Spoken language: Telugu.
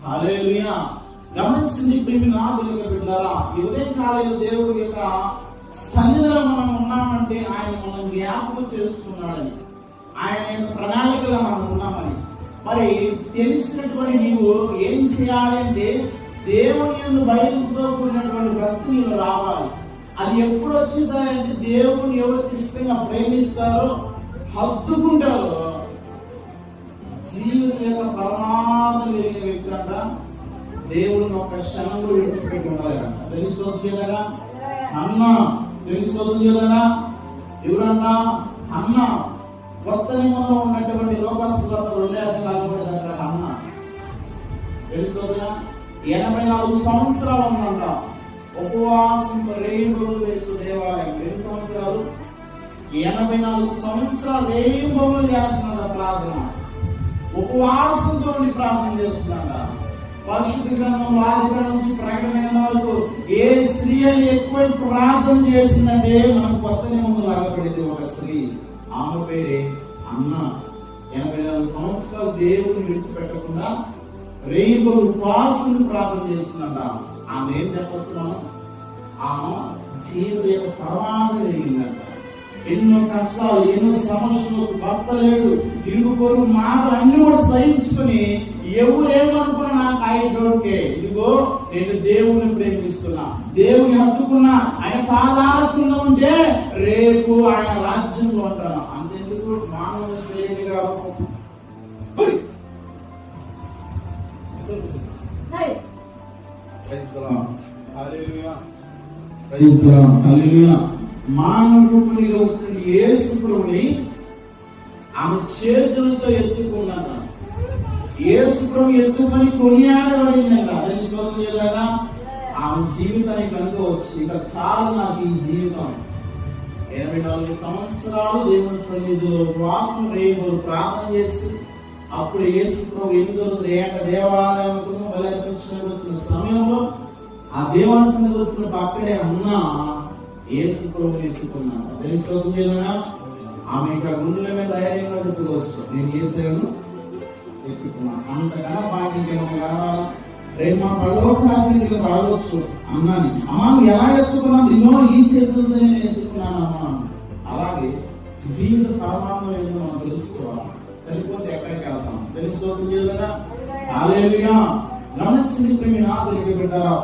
హల్లెలూయా. గమనించింది ప్రియమైన దేవుని బిడ్డలారా, ఈ ఉదయకాలంలో దేవుడి యొక్క సన్నిధిలో మనం ఉన్నామంటే ఆయన మనం జ్ఞాపకం చేసుకున్నాడని, ఆయన యొక్క ప్రణాళికలో మనం ఉన్నామని. మరి తెలిసినటువంటి నీవు ఏం చేయాలి అంటే దేవుని యందు భయంతో కూడినటువంటి భక్తి నీవు రావాలి. అది ఎప్పుడు వచ్చిందంటే దేవుని ఎవరికి ఇష్టంగా ప్రేమిస్తారో, హత్తుకుంటారో, జీవితం యొక్క ప్రమాదం కలిగిన వ్యక్తి అంట దేవుడిని ఒక క్షణం కూడా విడిచిపెట్టి ఉండాలంట. తెలుసుకోవచ్చు కదా అన్న, తెలుసుకోవచ్చు కదా ఎవరన్నా అన్న. కొత్త నియమంలో ఉన్నటువంటి లోకస్తులతో 2 అధ్యాయాలు అన్న తెలుసుకోదా. 84 సంవత్సరాలు ఉందంట ఉపవాసం రేయింబవులు వేస్తూ దేవాలయం. 2 సంవత్సరాలు 84 సంవత్సరాలు రేయింబవులు చేస్తున్నారు ప్రార్థన, ఉపవాసంతో ప్రార్థన చేస్తున్నాడ. పరిశుద్ధ గ్రంథం ఆదికాండం నుంచి ప్రకటన వరకు ఏ స్త్రీ అని ఎక్కువ ప్రార్థన చేసిందంటే మనకు కొత్త నియమంలో లాగబడింది ఒక స్త్రీ, ఆమె పేరే అన్న. 84 సంవత్సరాలు దేవుని విడిచిపెట్టకుండా రేపు ఉపవాసం ప్రార్థన చేస్తుందంట. ఆమె ఏం చెప్పచ్చు, ఆమె జీవిత యొక్క ప్రమాదం జరిగిందంట. ఎన్నో కష్టాలు, ఎన్నో సమస్యలు, భర్త లేడు, ఇరుగు పొరుగు మాటలు అన్ని కూడా సహించుకొని ఎవరేమనుకున్నా నాకు అయ్యేటోకే, ఇదిగో నేను దేవుని ప్రేమిస్తున్నా, దేవుని హత్తుకున్నా, ఆయన పాదాల చిన్న ఉంటే రేపు ఆయన రాజ్యంలో ఉంటాను. అంతెందుకు మానవ శ్రేణిగా మానవుడిగా వచ్చిన యేసు ప్రభుని ఆమె చేతులతో ఎత్తుకున్నాను. యేసు ప్రభు ఎత్తుకొని కొనియాడబడిందంట. తెలుసుకోదా. ఆమె జీవితానికి అనుకోవచ్చు, ఇంకా చాలా నాకు ఈ జీవితం. 84 సంవత్సరాలు దేవుని సన్నిధిలో ఉపవాసం రేపు ప్రార్థన చేసి అప్పుడు యేసు ప్రభు ఎందుకు దేవాలయానికి బలర్పించడానికి వస్తున్న సమయంలో ఆ దేవాలయ సన్నిధి వచ్చినప్పుడు అక్కడే అన్న యేసు ప్రభుని ఎత్తుకున్నాను. తెలుసుకోదా. ఆమె ఇంకా గుండెల మీద ధైర్యంగా చెప్పుకోవచ్చు, నేను చేశాను ఎత్తుకున్నాను. అంతకన్నా భాగ్యం కావాలా? రేపు మా పరలోకానికి రావచ్చు అన్నాని. అమ్మాను ఎలా ఎత్తుకున్నాను? ఇన్నో ఈ చేతులతో నేను ఎత్తుకున్నాను అమ్మా. అలాగే జీవిత ప్రమాదం ఏదో మనం తెలుసుకోవాలి. చనిపోతే ఎక్కడికి వెళ్తాం తెలుసుకోవచ్చు కదా. హల్లెలూయా. గమనించింది ప్రియమైన దేవుని బిడ్డలారా,